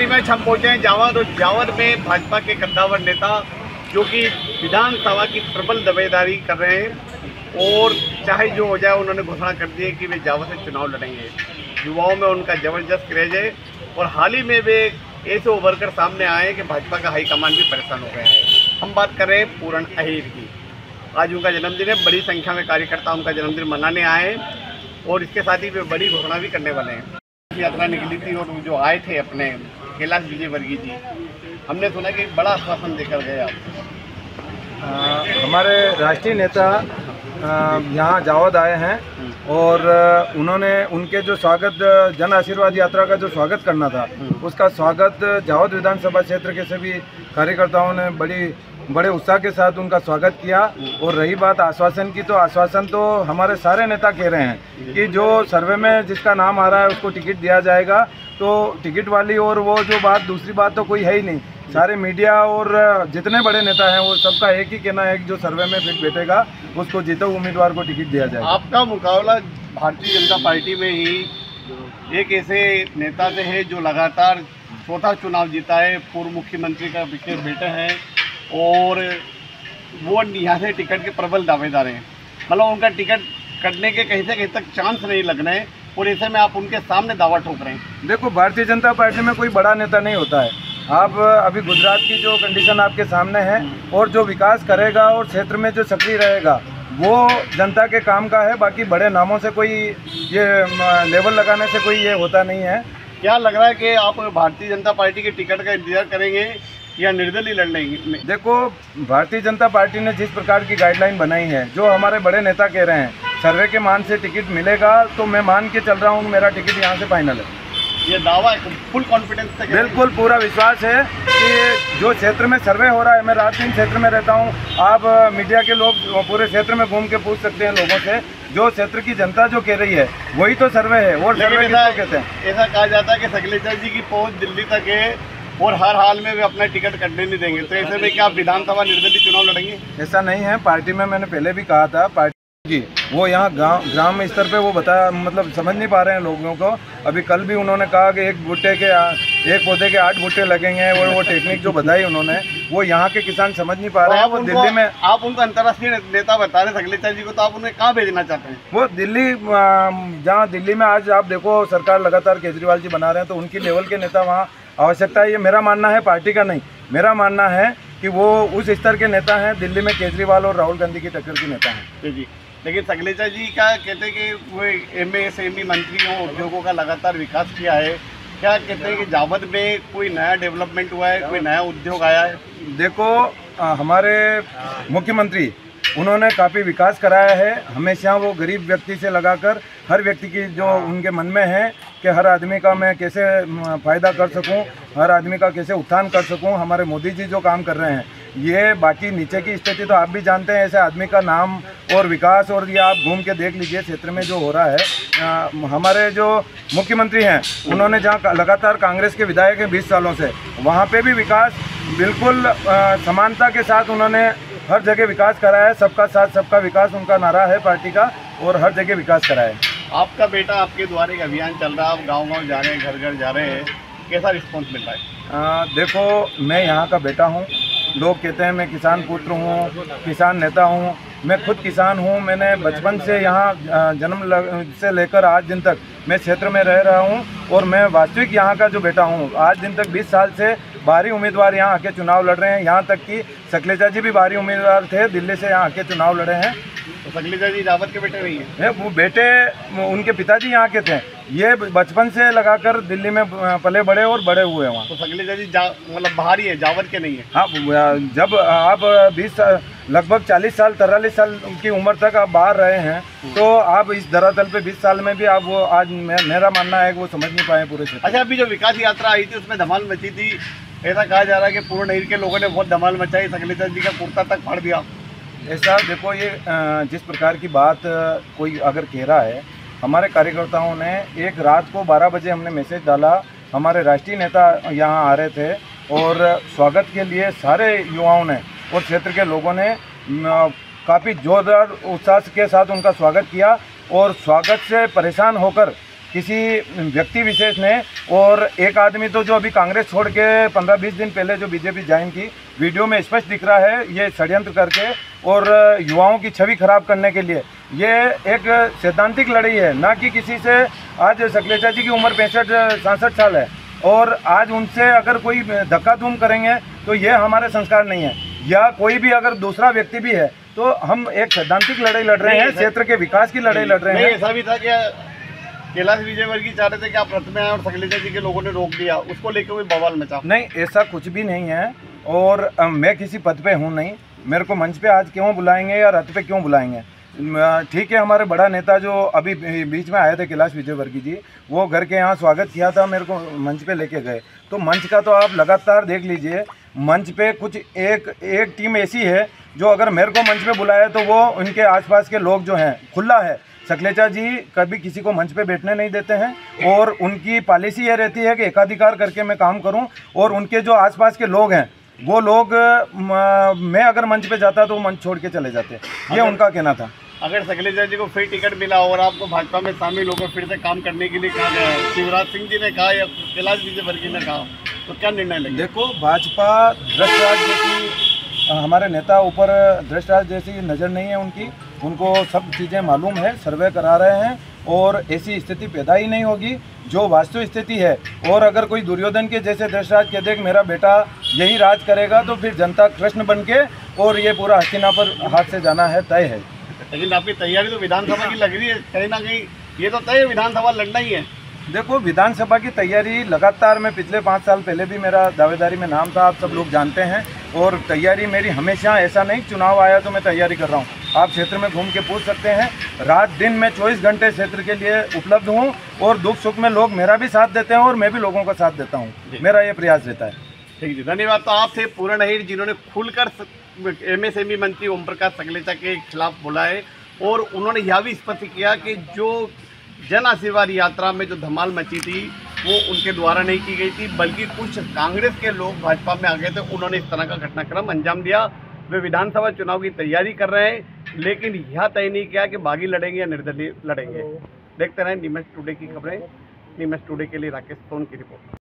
Party में हम पहुंचे हैं जावर, और जावर में भाजपा के कद्दावर नेता जो कि विधानसभा की प्रबल दावेदारी कर रहे हैं और चाहे जो हो जाए उन्होंने घोषणा कर दी है कि वे जावर से चुनाव लड़ेंगे। युवाओं में उनका जबरदस्त क्रेज है और हाल ही में वे ऐसे उभर कर सामने आए कि भाजपा का हाईकमान भी परेशान हो गया है। हम बात कर रहे हैं पूरण अहीर की। आज उनका जन्मदिन है, बड़ी संख्या में कार्यकर्ता उनका जन्मदिन मनाने आए हैं और इसके साथ ही वे बड़ी घोषणा भी करने वाले हैं। यात्रा निकली थी और जो आए थे अपने कैलाश विजयवर्गीय जी, हमने सुना कि बड़ा आश्वासन देकर गए आप। हमारे राष्ट्रीय नेता यहाँ जावद आए हैं और उन्होंने उनके जो स्वागत जन आशीर्वाद यात्रा का जो स्वागत करना था उसका स्वागत जावद विधानसभा क्षेत्र के सभी कार्यकर्ताओं ने बड़े उत्साह के साथ उनका स्वागत किया। और रही बात आश्वासन की, तो आश्वासन तो हमारे सारे नेता कह रहे हैं कि जो सर्वे में जिसका नाम आ रहा है उसको टिकट दिया जाएगा। तो टिकट वाली और वो जो बात, दूसरी बात तो कोई है ही नहीं। सारे मीडिया और जितने बड़े नेता हैं वो सबका एक ही कहना है कि जो सर्वे में फिट बैठेगा उसको जीते उम्मीदवार को टिकट दिया जाएगा। आपका मुकाबला भारतीय जनता पार्टी में ही एक ऐसे नेता से है जो लगातार चौथा चुनाव जीता है, पूर्व मुख्यमंत्री का बेटे हैं और वो यहाँ से टिकट के प्रबल दावेदार हैं। मतलब उनका टिकट कटने के कहीं से कहीं तक चांस नहीं लगना है और ऐसे में आप उनके सामने दावा ठोक रहे हैं। देखो, भारतीय जनता पार्टी में कोई बड़ा नेता नहीं होता है। आप अभी गुजरात की जो कंडीशन आपके सामने है और जो विकास करेगा और क्षेत्र में जो सक्रिय रहेगा वो जनता के काम का है। बाकी बड़े नामों से कोई ये लेवल लगाने से कोई ये होता नहीं है। क्या लग रहा है कि आप भारतीय जनता पार्टी के टिकट का इंतजार करेंगे या निर्दलीय लड़ लेंगे? देखो, भारतीय जनता पार्टी ने जिस प्रकार की गाइडलाइन बनाई है, जो हमारे बड़े नेता कह रहे हैं सर्वे के मान से टिकट मिलेगा, तो मैं मान के चल रहा हूँ मेरा टिकट यहाँ से फाइनल है। ये दावा फुल कॉन्फिडेंस से? बिल्कुल पूरा विश्वास है कि जो क्षेत्र में सर्वे हो रहा है, मैं रात दिन क्षेत्र में रहता हूँ। आप मीडिया के लोग पूरे क्षेत्र में घूम के पूछ सकते हैं लोगों से, जो क्षेत्र की जनता जो कह रही है वही तो सर्वे है। और सर्वे किसको कहते हैं? ऐसा कहा जाता है कि शैलेजा जी की पहुँच दिल्ली तक है और हर हाल में वे अपना टिकट कटने नहीं देंगे। तो ऐसे में क्या आप विधानसभा निर्दलीय चुनाव लड़ेंगे? ऐसा नहीं है। पार्टी में मैंने पहले भी कहा था, पार्टी जी वो यहाँ ग्राम स्तर पे वो बताया, मतलब समझ नहीं पा रहे हैं लोगों को। अभी कल भी उन्होंने कहा कि एक पौधे के 8 भुट्टे लगेंगे और वो टेक्निक जो बताई उन्होंने, वो यहाँ के किसान समझ नहीं पा रहे हैं। वो दिल्ली में आप उनको अंतर्राष्ट्रीय नेता बता रहे शैलेजा जी को, तो आप उन्हें कहाँ भेजना चाहते हैं? वो दिल्ली, जहाँ दिल्ली में आज आप देखो सरकार लगातार केजरीवाल जी बना रहे हैं, तो उनकी लेवल के नेता वहाँ आवश्यकता है। ये मेरा मानना है, पार्टी का नहीं। मेरा मानना है कि वो उस स्तर के नेता हैं, दिल्ली में केजरीवाल और राहुल गांधी की टक्कर के नेता हैं। जी, लेकिन शैलेजा जी का कहते हैं कि वो MSME मंत्रियों उद्योगों का लगातार विकास किया है। क्या कहते हैं कि जावद में कोई नया डेवलपमेंट हुआ है, कोई नया उद्योग आया है? देखो, हमारे मुख्यमंत्री उन्होंने काफ़ी विकास कराया है। हमेशा वो गरीब व्यक्ति से लगाकर हर व्यक्ति की जो उनके मन में है कि हर आदमी का मैं कैसे फ़ायदा कर सकूं, हर आदमी का कैसे उत्थान कर सकूं, हमारे मोदी जी जो काम कर रहे हैं ये। बाकी नीचे की स्थिति तो आप भी जानते हैं, ऐसे आदमी का नाम और विकास, और ये आप घूम के देख लीजिए क्षेत्र में जो हो रहा है। हमारे जो मुख्यमंत्री हैं उन्होंने जहाँ लगातार कांग्रेस के विधायक हैं 20 सालों से, वहाँ पे भी विकास बिल्कुल समानता के साथ उन्होंने हर जगह विकास कराया है। सबका साथ सबका विकास उनका नारा है पार्टी का, और हर जगह विकास कराया है। आपका बेटा आपके द्वारा एक अभियान चल रहा है, आप गाँव-गाँव जा रहे हैं, घर घर जा रहे हैं, कैसा रिस्पॉन्स मिल रहा है? देखो, मैं यहाँ का बेटा हूँ। लोग कहते हैं मैं किसान पुत्र हूँ, किसान नेता हूँ। मैं खुद किसान हूँ। मैंने बचपन से यहाँ जन्म से लेकर आज दिन तक मैं क्षेत्र में रह रहा हूँ और मैं वास्तविक यहाँ का जो बेटा हूँ। आज दिन तक 20 साल से बाहरी उम्मीदवार यहाँ आके चुनाव लड़ रहे हैं। यहाँ तक कि शैलेजा जी भी बाहरी उम्मीदवार थे, दिल्ली से यहाँ आके चुनाव लड़े हैं। तो शैलेजा जी जावद के बेटे नहीं है? वो बेटे, उनके पिताजी यहाँ के थे। ये बचपन से लगाकर दिल्ली में पले बड़े और बड़े हुए वहाँ। तो शैलेजा जी मतलब बाहरी है, जावद के नहीं है? हाँ, जब आप 20 लगभग 40 साल 43 साल की उम्र तक आप बाहर रहे हैं, तो आप इस धरातल पे 20 साल में भी आप वो आज मेरा मानना है कि वो समझ नहीं पाए पूरे से। अच्छा, अभी जो विकास यात्रा आई थी उसमें धमाल मची थी, ऐसा कहा जा रहा है कि पूर्ण अहीर के लोगों ने बहुत धमाल मचाई, शैलेजा जी का कुर्ता तक फाड़ दिया। ऐसा देखो, ये जिस प्रकार की बात कोई अगर कह रहा है, हमारे कार्यकर्ताओं ने एक रात को 12 बजे हमने मैसेज डाला। हमारे राष्ट्रीय नेता यहाँ आ रहे थे और स्वागत के लिए सारे युवाओं ने और क्षेत्र के लोगों ने काफ़ी जोरदार उत्साह के साथ उनका स्वागत किया। और स्वागत से परेशान होकर किसी व्यक्ति विशेष ने, और एक आदमी तो जो अभी कांग्रेस छोड़ के 15-20 दिन पहले जो बीजेपी ज्वाइन की, वीडियो में स्पष्ट दिख रहा है ये षड्यंत्र करके और युवाओं की छवि खराब करने के लिए। ये एक सैद्धांतिक लड़ाई है, ना कि किसी से। आज शैलेजा जी की उम्र 65-66 साल है और आज उनसे अगर कोई धक्का धूम करेंगे तो ये हमारे संस्कार नहीं है। या कोई भी अगर दूसरा व्यक्ति भी है तो हम एक सैद्धांतिक लड़ाई लड़ रहे हैं, क्षेत्र के विकास की लड़ाई लड़ रहे हैं। ऐसा भी था कि कैलाश विजयवर्गीय चाह रहे थे कि आप रथ में आए और शैलेजा जी के लोगों ने रोक दिया, उसको लेकर कोई बवाल मचा? नहीं, ऐसा कुछ भी नहीं है। और मैं किसी पद पे हूँ नहीं, मेरे को मंच पे आज क्यों बुलाएंगे या रथ पे क्यों बुलाएंगे? ठीक है, हमारे बड़ा नेता जो अभी बीच में आए थे कैलाश विजयवर्गीय जी, वो घर के यहाँ स्वागत किया था, मेरे को मंच पे लेके गए। तो मंच का तो आप लगातार देख लीजिए, मंच पे कुछ एक टीम ऐसी है जो अगर मेरे को मंच पे बुलाए तो वो उनके आसपास के लोग जो हैं, खुला है। शैलेजा जी कभी किसी को मंच पे बैठने नहीं देते हैं और उनकी पॉलिसी ये रहती है कि एकाधिकार करके मैं काम करूं, और उनके जो आसपास के लोग हैं वो लोग मैं अगर मंच पे जाता तो वो मंच छोड़ के चले जाते। ये उनका कहना था। अगर शैलेजा जी को फ्री टिकट मिला और आपको भाजपा में शामिल होकर फिर से काम करने के लिए कहा गया है, शिवराज सिंह जी ने कहा या कैलाश विजयवर्गीय ने कहा, तो क्या निर्णय लेंगे? देखो, भाजपा भ्रष्टाचार जैसी, हमारे नेता ऊपर भ्रष्टाचार जैसी नज़र नहीं है उनकी, उनको सब चीज़ें मालूम है, सर्वे करा रहे हैं और ऐसी स्थिति पैदा ही नहीं होगी जो वास्तविक स्थिति है। और अगर कोई दुर्योधन के जैसे धृतराष्ट्र कह दे कि मेरा बेटा यही राज करेगा तो फिर जनता कृष्ण बन के और ये पूरा हस्तिनापुर हाथ से जाना है तय है। लेकिन आपकी तैयारी तो विधानसभा की लग रही है, कहीं ना कहीं ये तो तय विधानसभा लड़ना ही है। देखो, विधानसभा की तैयारी लगातार, मैं पिछले 5 साल पहले भी मेरा दावेदारी में नाम था, आप सब लोग जानते हैं। और तैयारी मेरी हमेशा, ऐसा नहीं चुनाव आया तो मैं तैयारी कर रहा हूँ। आप क्षेत्र में घूम के पूछ सकते हैं, रात दिन मैं 24 घंटे क्षेत्र के लिए उपलब्ध हूँ और दुख सुख में लोग मेरा भी साथ देते हैं और मैं भी लोगों का साथ देता हूँ। मेरा ये प्रयास रहता है। ठीक जी, धन्यवाद। तो आप थे पूर्ण अहीर, जिन्होंने खुलकर MSME मंत्री ओम प्रकाश शैलेजा के खिलाफ बोला है और उन्होंने यह भी स्पष्ट किया कि जो जन आशीर्वाद यात्रा में जो धमाल मची थी वो उनके द्वारा नहीं की गई थी, बल्कि कुछ कांग्रेस के लोग भाजपा में आ गए थे, उन्होंने इस तरह का घटनाक्रम अंजाम दिया। वे विधानसभा चुनाव की तैयारी कर रहे हैं, लेकिन यह तय नहीं किया कि बागी लड़ेंगे या निर्दलीय लड़ेंगे। देखते रहें नीमच टुडे की खबरें। नीमच टुडे के लिए राकेश सोन की रिपोर्ट।